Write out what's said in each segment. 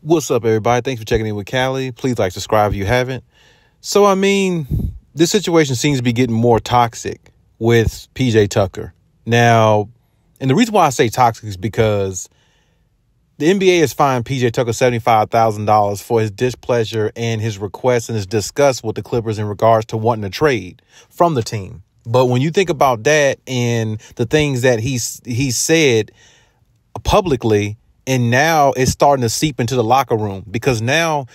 What's up, everybody? Thanks for checking in with Callie. Please like, subscribe if you haven't. So, I mean, this situation seems to be getting more toxic with PJ Tucker. Now, and the reason why I say toxic is because the NBA has fined PJ Tucker $75,000 for his displeasure and his request and his disgust with the Clippers in regards to wanting to trade from the team. But when you think about that and the things that he said publicly, and now it's starting to seep into the locker room, because now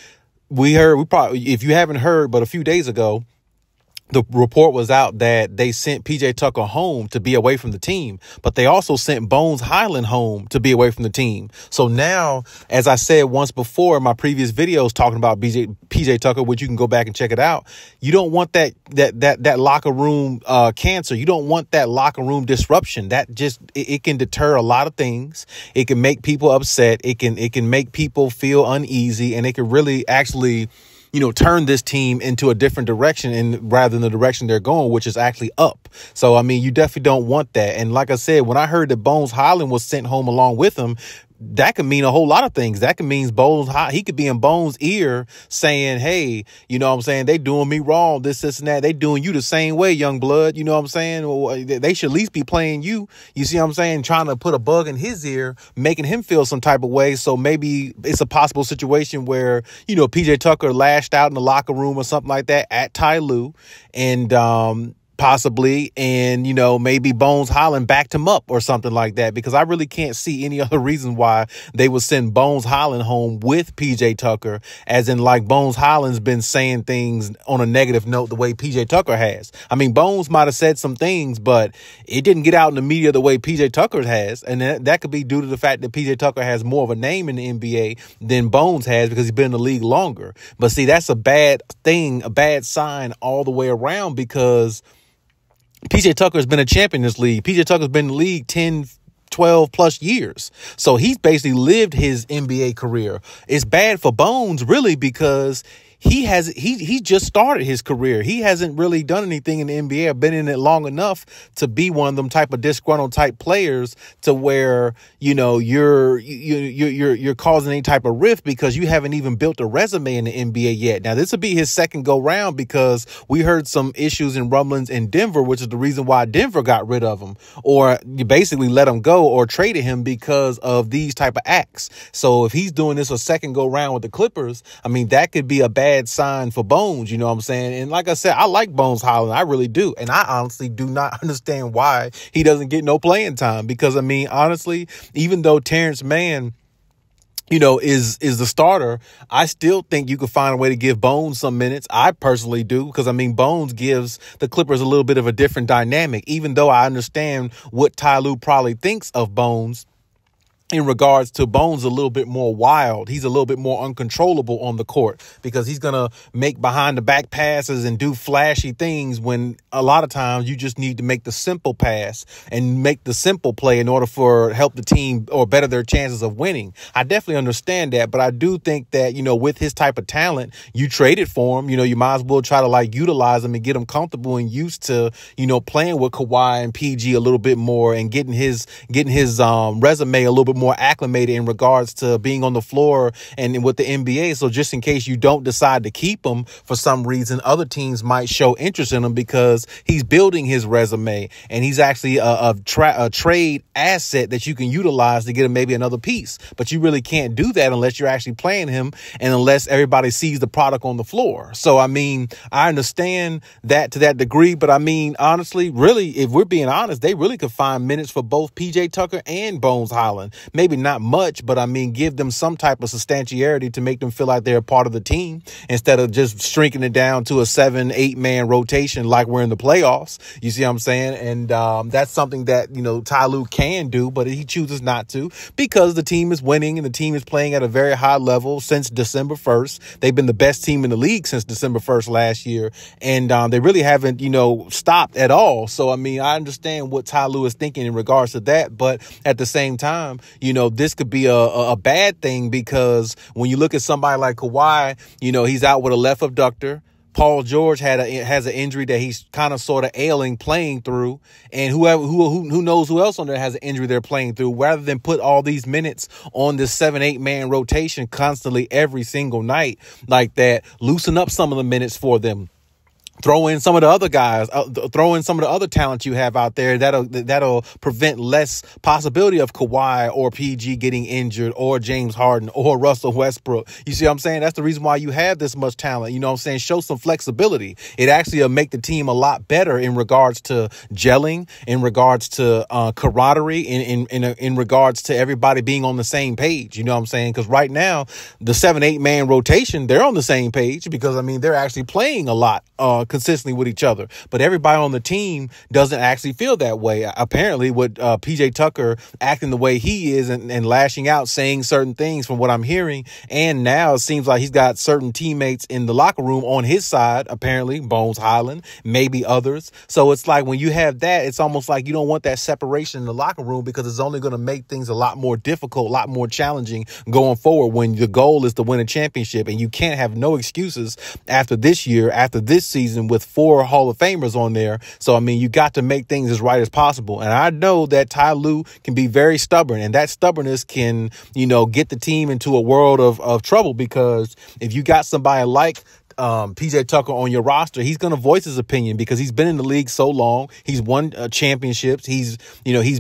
we probably, if you haven't heard, but a few days ago, the report was out that they sent PJ Tucker home to be away from the team, but they also sent Bones Hyland home to be away from the team. So now, as I said once before in my previous videos talking about PJ Tucker, which you can go back and check it out, you don't want that locker room cancer. You don't want that locker room disruption. That just it can deter a lot of things. It can make people upset. It can make people feel uneasy, and it can really actually, turn this team into a different direction, and rather than the direction they're going, which is actually up. So, I mean, you definitely don't want that. And like I said, when I heard that Bones Hyland was sent home along with him, that could mean a whole lot of things. That could mean he could be in Bones' ear saying, hey, you know what I'm saying? They doing me wrong, this and that. They doing you the same way, young blood. You know what I'm saying? Well, they should at least be playing you. You see what I'm saying? Trying to put a bug in his ear, making him feel some type of way. So maybe it's a possible situation where, PJ Tucker lashed out in the locker room or something like that at Ty Lue, and possibly, and maybe Bones Hyland backed him up or something like that, because I really can't see any other reason why they would send Bones Hyland home with PJ Tucker, as in like Bones Hyland's been saying things on a negative note the way PJ Tucker has. I mean, Bones might have said some things, but it didn't get out in the media the way PJ Tucker has, and that could be due to the fact that PJ Tucker has more of a name in the NBA than Bones has, because he's been in the league longer. But see, that's a bad thing, a bad sign all the way around, because PJ Tucker has been a champion in this league. PJ Tucker's been in the league 10, 12 plus years. So he's basically lived his NBA career. It's bad for Bones, really, because he just started his career. He hasn't really done anything in the NBA or been in it long enough to be one of them type of disgruntled type players to where, you're causing any type of rift, because you haven't even built a resume in the NBA yet. Now, this will be his second go round, because we heard some issues and rumblings in Denver, which is the reason why Denver got rid of him, or you basically let him go or traded him because of these type of acts. So if he's doing this a second go round with the Clippers, I mean, that could be a bad sign for Bones, you know what I'm saying? And like I said, I like Bones Hyland. I really do. And I honestly do not understand why he doesn't get no playing time, because, I mean, honestly, even though Terrence Mann, is the starter, I still think you could find a way to give Bones some minutes. I personally do, because, I mean, Bones gives the Clippers a little bit of a different dynamic, even though I understand what Ty Lue probably thinks of Bones. In regards to Bones, a little bit more wild. He's a little bit more uncontrollable on the court, because he's going to make behind the back passes and do flashy things, when a lot of times you just need to make the simple pass and make the simple play in order for help the team or better their chances of winning. I definitely understand that, but I do think that, with his type of talent, you traded for him, you might as well try to utilize him and get him comfortable and used to, playing with Kawhi and PG a little bit more, and getting his resume a little bit more acclimated in regards to being on the floor and with the NBA. So just in case you don't decide to keep him for some reason, other teams might show interest in him, because he's building his resume and he's actually a trade asset that you can utilize to get him maybe another piece. But you really can't do that unless you're actually playing him and unless everybody sees the product on the floor. So, I mean, I understand that to that degree, but I mean, honestly, really, if we're being honest, they really could find minutes for both PJ Tucker and Bones Hyland. Maybe not much, but I mean, give them some type of substantiality to make them feel like they're a part of the team, instead of just shrinking it down to a 7-8 man rotation like we're in the playoffs. You see what I'm saying? And that's something that, Ty Lue can do, but he chooses not to, because the team is winning and the team is playing at a very high level since December 1st. They've been the best team in the league since December 1st last year, and they really haven't, stopped at all. So, I mean, I understand what Ty Lue is thinking in regards to that, but at the same time, this could be a bad thing, because when you look at somebody like Kawhi, he's out with a left abductor. Paul George has an injury that he's kind of sort of ailing playing through, and who knows who else on there has an injury they're playing through. Rather than put all these minutes on this 7-8 man rotation constantly every single night like that, loosen up some of the minutes for them. Throw in some of the other guys, throw in some of the other talent you have out there that'll prevent less possibility of Kawhi or PG getting injured or James Harden or Russell Westbrook. You see what I'm saying? That's the reason why you have this much talent. You know what I'm saying? Show some flexibility. It actually will make the team a lot better in regards to gelling, in regards to camaraderie, in regards to everybody being on the same page. You know what I'm saying? Because right now, the 7-8 man rotation, they're on the same page because, I mean, they're actually playing a lot consistently with each other, but everybody on the team doesn't actually feel that way. Apparently with PJ Tucker acting the way he is and lashing out, saying certain things from what I'm hearing, and now it seems like he's got certain teammates in the locker room on his side, apparently Bones Highland, maybe others. So it's like when you have that, it's almost like you don't want that separation in the locker room because it's only going to make things a lot more difficult, a lot more challenging going forward when the goal is to win a championship. And you can't have no excuses after this year, after this season, with 4 Hall of Famers on there. So, I mean, you got to make things as right as possible. And I know that Ty Lue can be very stubborn, and that stubbornness can, get the team into a world of trouble, because if you got somebody like PJ Tucker on your roster, he's going to voice his opinion because he's been in the league so long. He's won championships. He's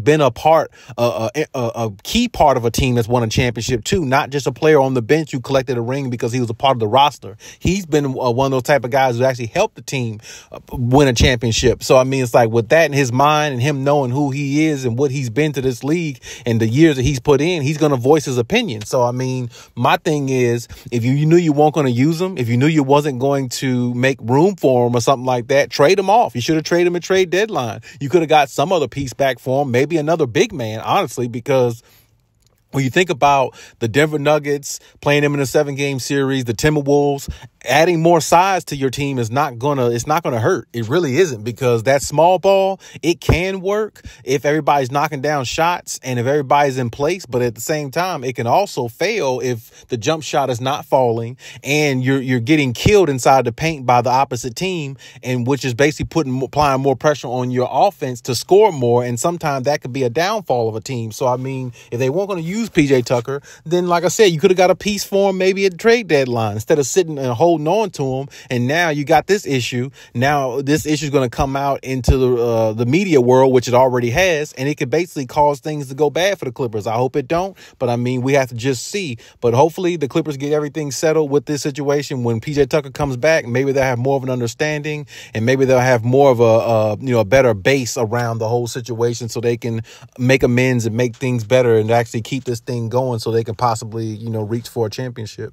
been a key part of a team that's won a championship too, not just a player on the bench who collected a ring because he was a part of the roster. He's been one of those type of guys who actually helped the team win a championship. So, I mean, it's like with that in his mind and him knowing who he is and what he's been to this league and the years that he's put in, he's going to voice his opinion. So, I mean, my thing is, if you knew you weren't going to use him, if you knew you wasn't going to make room for him or something like that, trade him off. You should have traded him at trade deadline. You could have got some other piece back for him, maybe another big man, honestly, because when you think about the Denver Nuggets playing them in a 7-game series, the Timberwolves, adding more size to your team it's not gonna hurt. It really isn't, because that small ball, it can work if everybody's knocking down shots and if everybody's in place. But at the same time, it can also fail if the jump shot is not falling and you're getting killed inside the paint by the opposite team, and which is basically applying more pressure on your offense to score more. And sometimes that could be a downfall of a team. So, I mean, if they weren't going to use PJ Tucker, then like I said, you could have got a piece for him maybe at the trade deadline instead of sitting and holding on to him. And now you got this issue. Now this issue is going to come out into the media world, which it already has, and it could basically cause things to go bad for the Clippers. I hope it don't, but I mean, we have to just see. But hopefully the Clippers get everything settled with this situation. When PJ Tucker comes back, maybe they'll have more of an understanding, and maybe they'll have more of a better base around the whole situation, so they can make amends and make things better and actually keep this thing going so they can possibly reach for a championship.